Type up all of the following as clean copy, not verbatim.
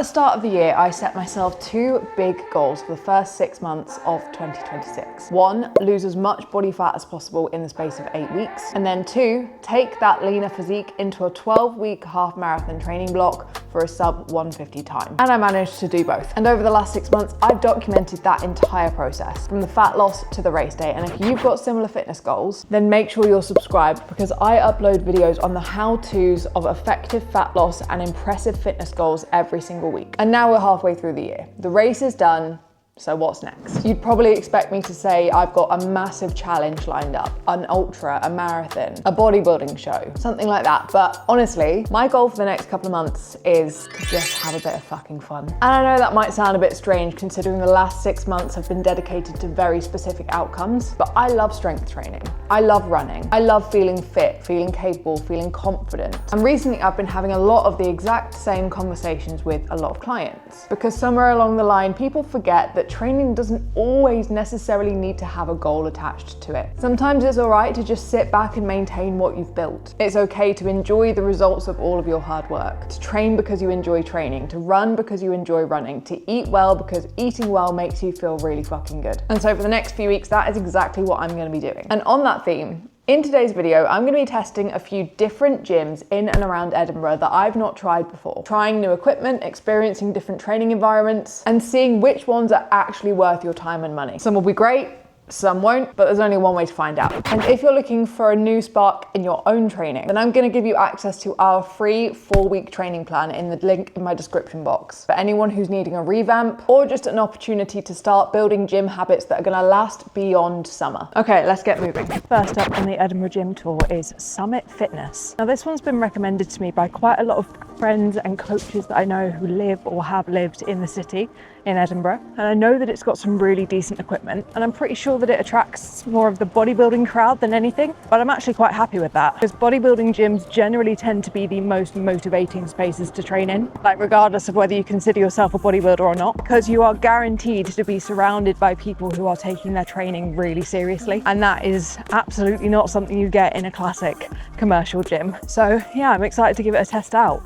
At the start of the year, I set myself 2 big goals for the first 6 months of 2026. 1, lose as much body fat as possible in the space of 8 weeks. And then 2, take that leaner physique into a 12-week half marathon training block for a sub 150 time. And I managed to do both. And over the last 6 months, I've documented that entire process from the fat loss to the race day. And if you've got similar fitness goals, then make sure you're subscribed, because I upload videos on the how-tos of effective fat loss and impressive fitness goals every single week. And now we're halfway through the year. The race is done. So what's next? You'd probably expect me to say I've got a massive challenge lined up, an ultra, a marathon, a bodybuilding show, something like that. But honestly, my goal for the next couple of months is to just have a bit of fucking fun. And I know that might sound a bit strange considering the last 6 months have been dedicated to very specific outcomes, but I love strength training. I love running. I love feeling fit, feeling capable, feeling confident. And recently I've been having a lot of the exact same conversations with a lot of clients, because somewhere along the line, people forget that training doesn't always necessarily need to have a goal attached to it. Sometimes it's all right to just sit back and maintain what you've built. It's okay to enjoy the results of all of your hard work, to train because you enjoy training, to run because you enjoy running, to eat well because eating well makes you feel really fucking good. And so for the next few weeks, that is exactly what I'm going to be doing. And on that theme, in today's video, I'm going to be testing a few different gyms in and around Edinburgh that I've not tried before. Trying new equipment, experiencing different training environments, and seeing which ones are actually worth your time and money. Some will be great, some won't, but there's only one way to find out. And if you're looking for a new spark in your own training, then I'm going to give you access to our free 4-week training plan in the link in my description box. For anyone who's needing a revamp or just an opportunity to start building gym habits that are going to last beyond summer. Okay, let's get moving. First up on the Edinburgh gym tour is Summit Fitness. Now this one's been recommended to me by quite a lot of friends and coaches that I know who live or have lived in the city in Edinburgh, and I know that it's got some really decent equipment, and I'm pretty sure that it attracts more of the bodybuilding crowd than anything, but I'm actually quite happy with that, because bodybuilding gyms generally tend to be the most motivating spaces to train in, like regardless of whether you consider yourself a bodybuilder or not, because you are guaranteed to be surrounded by people who are taking their training really seriously, and that is absolutely not something you get in a classic commercial gym. So yeah, I'm excited to give it a test out.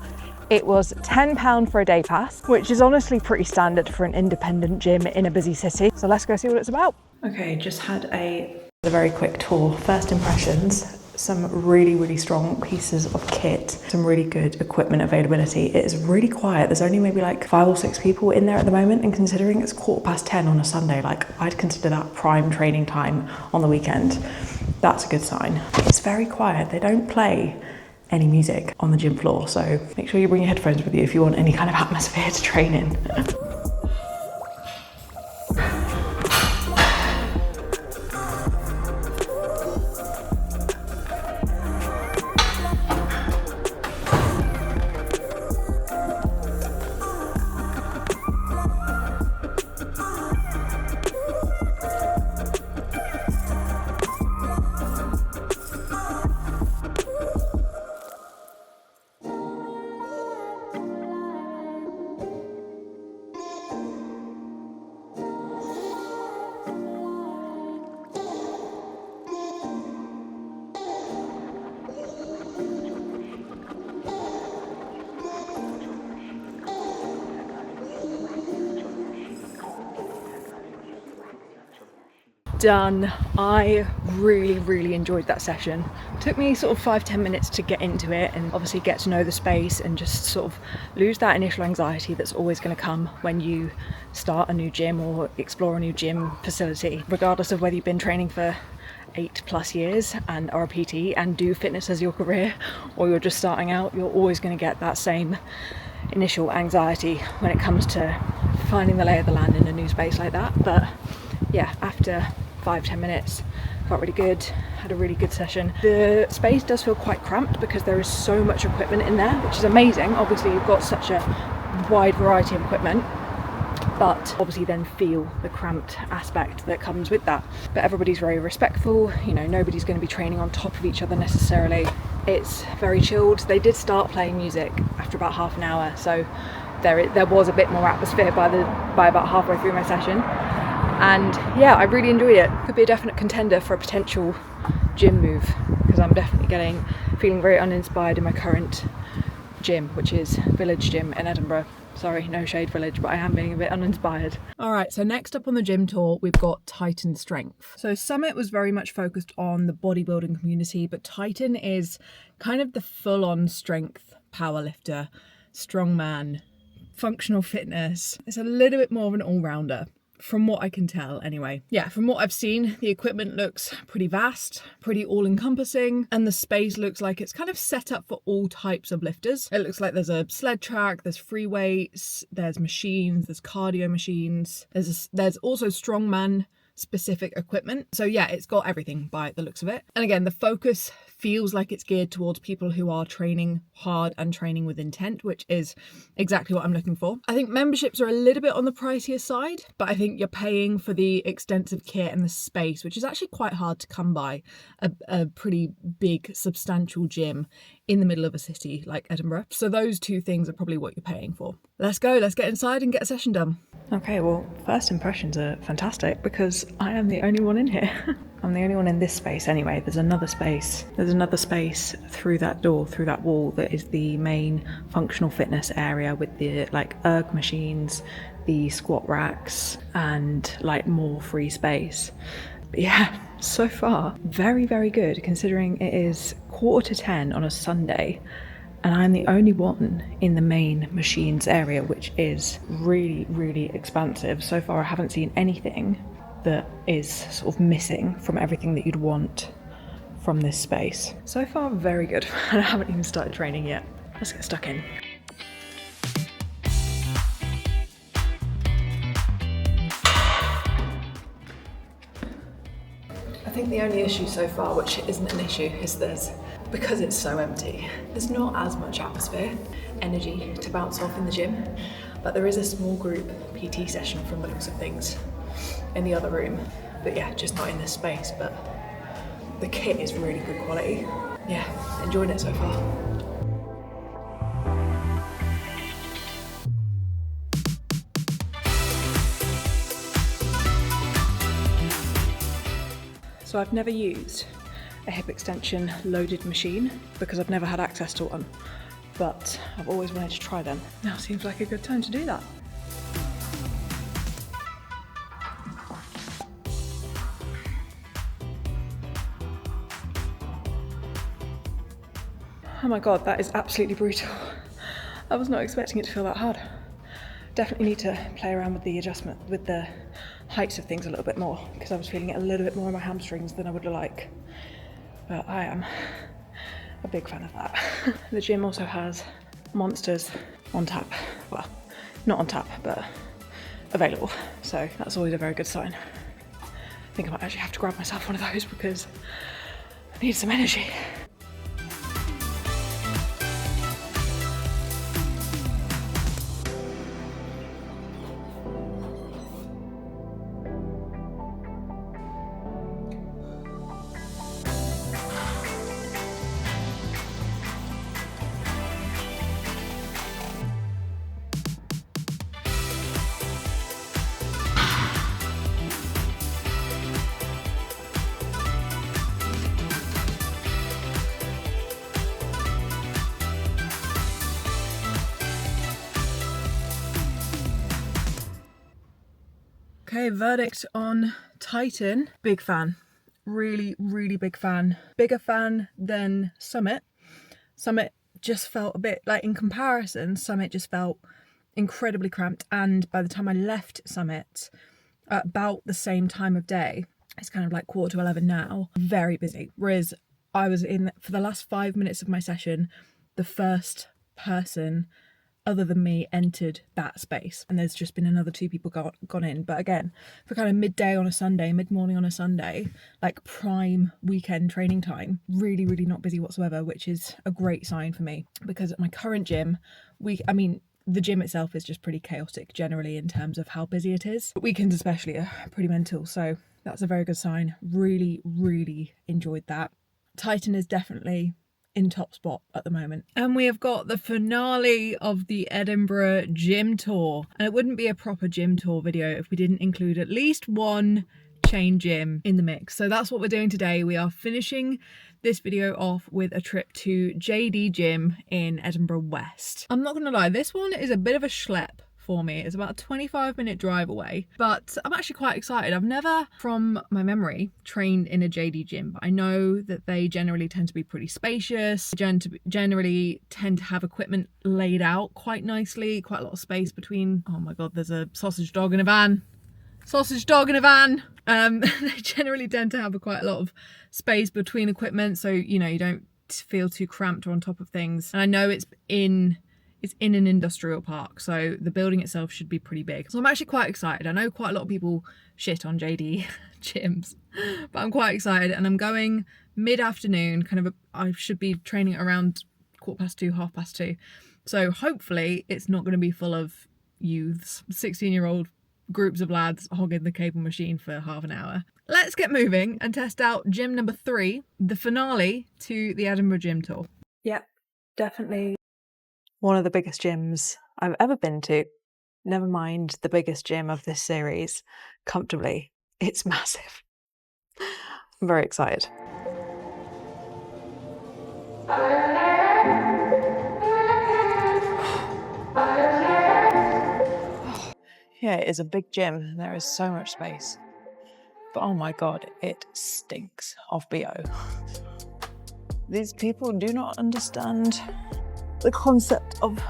It was £10 for a day pass, which is honestly pretty standard for an independent gym in a busy city. So let's go see what it's about. Okay, just had a very quick tour. First impressions, some really strong pieces of kit, some really good equipment availability. It is really quiet. There's only maybe like 5 or 6 people in there at the moment, and considering it's 10:15 on a Sunday, like I'd consider that prime training time on the weekend. That's a good sign. It's very quiet. They don't play any music on the gym floor, so make sure you bring your headphones with you if you want any kind of atmosphere to train in. Done. I really enjoyed that session. It took me sort of 5-10 minutes to get into it and obviously get to know the space and just sort of lose that initial anxiety that's always going to come when you start a new gym or explore a new gym facility, regardless of whether you've been training for 8+ years and are a PT and do fitness as your career, or you're just starting out. You're always going to get that same initial anxiety when it comes to finding the lay of the land in a new space like that. But yeah, after 5-10 minutes, felt really good, had a really good session. The space does feel quite cramped because there is so much equipment in there, which is amazing. Obviously you've got such a wide variety of equipment, but obviously then feel the cramped aspect that comes with that. But everybody's very respectful, you know, nobody's going to be training on top of each other necessarily. It's very chilled. They did start playing music after about half an hour, so there was a bit more atmosphere by about halfway through my session. And yeah, I really enjoyed it. Could be a definite contender for a potential gym move, because I'm definitely feeling very uninspired in my current gym, which is Village Gym in Edinburgh. Sorry, no shade Village, but I am being a bit uninspired. All right, so next up on the gym tour, we've got Titan Strength. So Summit was very much focused on the bodybuilding community, but Titan is kind of the full-on strength powerlifter, strongman, functional fitness. It's a little bit more of an all-rounder. From what I can tell anyway. Yeah, from what I've seen, the equipment looks pretty vast, pretty all-encompassing, and the space looks like it's kind of set up for all types of lifters. It looks like there's a sled track, there's free weights, there's machines, there's cardio machines, there's also strongman specific equipment. So yeah, it's got everything by the looks of it. And again, the focus feels like it's geared towards people who are training hard and training with intent, which is exactly what I'm looking for. I think memberships are a little bit on the pricier side, but I think you're paying for the extensive kit and the space, which is actually quite hard to come by. A pretty big, substantial gym in the middle of a city like Edinburgh. So those two things are probably what you're paying for. Let's go, let's get inside and get a session done. Okay, well, first impressions are fantastic because I am the only one in here. I'm the only one in this space anyway. There's another space through that door, through that wall, that is the main functional fitness area with the like erg machines, the squat racks, and like more free space. But yeah, so far, very, very good considering it is 9:45 on a Sunday. And I'm the only one in the main machines area, which is really, really expansive. So far, I haven't seen anything that is sort of missing from everything that you'd want from this space. So far, very good. And I haven't even started training yet. Let's get stuck in. I think the only issue so far, which isn't an issue, is because it's so empty, there's not as much atmosphere, energy to bounce off in the gym, but there is a small group PT session from the looks of things in the other room. But yeah, just not in this space, but the kit is really good quality. Yeah, enjoying it so far. So I've never used a hip extension loaded machine because I've never had access to one, but I've always wanted to try them. Now seems like a good time to do that. Oh my god, that is absolutely brutal. I was not expecting it to feel that hard. Definitely need to play around with the adjustment, with the heights of things a little bit more, because I was feeling it a little bit more in my hamstrings than I would like. But I am a big fan of that. The gym also has monsters on tap. Well, not on tap, but available. So that's always a very good sign. I think I might actually have to grab myself one of those because I need some energy. Okay, verdict on Titan. Big fan. Really, really big fan. Bigger fan than Summit. Summit just felt a bit, like in comparison, Summit just felt incredibly cramped. And by the time I left Summit, at about the same time of day, it's kind of like 10:45 now, very busy. Whereas I was in, for the last 5 minutes of my session, the first person other than me entered that space, and there's just been another 2 people gone in. But again, for kind of midday on a Sunday, mid-morning on a Sunday, like prime weekend training time, really, really not busy whatsoever, which is a great sign for me, because at my current gym, the gym itself is just pretty chaotic generally in terms of how busy it is. But weekends especially are pretty mental, so that's a very good sign. Really, really enjoyed that. Titan is definitely in top spot at the moment. And we have got the finale of the Edinburgh gym tour. And it wouldn't be a proper gym tour video if we didn't include at least one chain gym in the mix. So that's what we're doing today. We are finishing this video off with a trip to JD Gym in Edinburgh West. I'm not gonna lie, this one is a bit of a schlep for me. It's about a 25-minute drive away, but I'm actually quite excited. I've never, from my memory, trained in a JD gym, but I know that they generally tend to be pretty spacious, generally tend to have equipment laid out quite nicely, quite a lot of space between. Oh my god, there's a sausage dog in a van. Sausage dog in a van. They generally tend to have quite a lot of space between equipment, so you know, you don't feel too cramped or on top of things. And I know it's in an industrial park, so the building itself should be pretty big. So I'm actually quite excited. I know quite a lot of people shit on JD gyms, but I'm quite excited, and I'm going mid-afternoon, I should be training around 2:15, 2:30. So hopefully it's not going to be full of youths, 16-year-old groups of lads hogging the cable machine for half an hour. Let's get moving and test out gym number 3, the finale to the Edinburgh Gym tour. Yep, definitely one of the biggest gyms I've ever been to. Never mind the biggest gym of this series. Comfortably, it's massive. I'm very excited. Yeah, it is a big gym. There is so much space. But oh my god, it stinks of BO. These people do not understand the concept of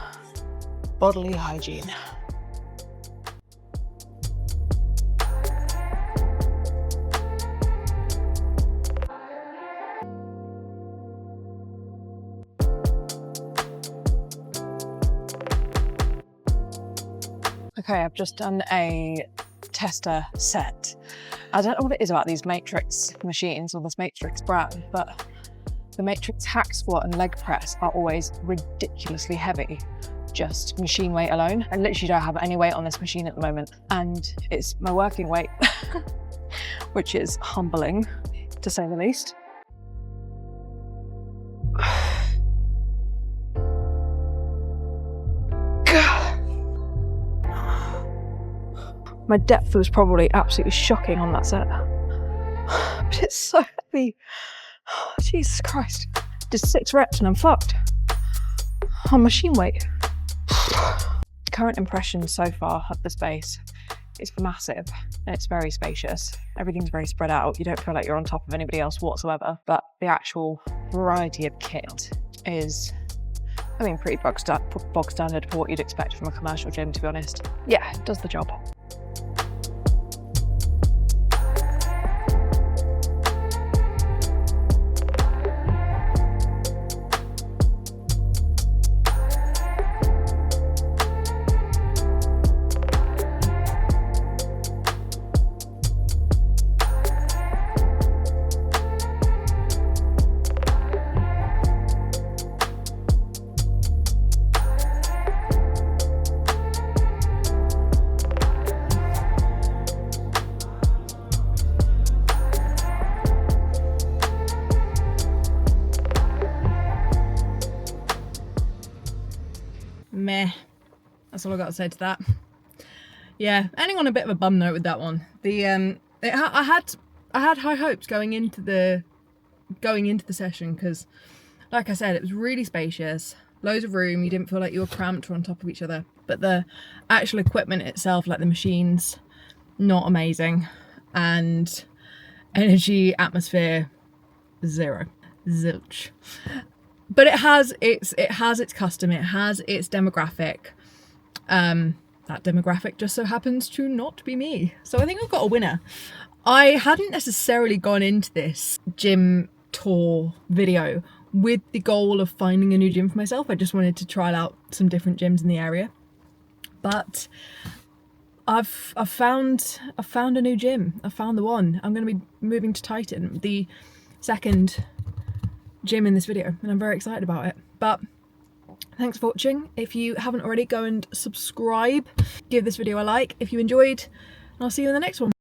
bodily hygiene. Okay, I've just done a tester set. I don't know what it is about these Matrix machines or this Matrix brand, but the Matrix hack squat and leg press are always ridiculously heavy, just machine weight alone. I literally don't have any weight on this machine at the moment, and it's my working weight, which is humbling, to say the least. My depth was probably absolutely shocking on that set, but it's so heavy. Oh, Jesus Christ. Did 6 reps and I'm fucked. On machine weight. Current impression so far of the space is massive and it's very spacious. Everything's very spread out. You don't feel like you're on top of anybody else whatsoever, but the variety of kit is, I mean, pretty bog standard for what you'd expect from a commercial gym, to be honest. Yeah, it does the job. Meh. That's all I got to say to that. Yeah, ending on a bit of a bum note with that one. I had high hopes going into the session because, like I said, it was really spacious, loads of room. You didn't feel like you were cramped or on top of each other. But the actual equipment itself, like the machines, not amazing, and energy atmosphere 0, zilch. But it has its custom, it has its demographic. That demographic just so happens to not be me. So I think I've got a winner. I hadn't necessarily gone into this gym tour video with the goal of finding a new gym for myself. I just wanted to trial out some different gyms in the area. But I've found a new gym. I found the one. I'm going to be moving to Titan, the second gym in this video, and I'm very excited about it. But thanks for watching. If you haven't already, go and subscribe, give this video a like if you enjoyed, and I'll see you in the next one.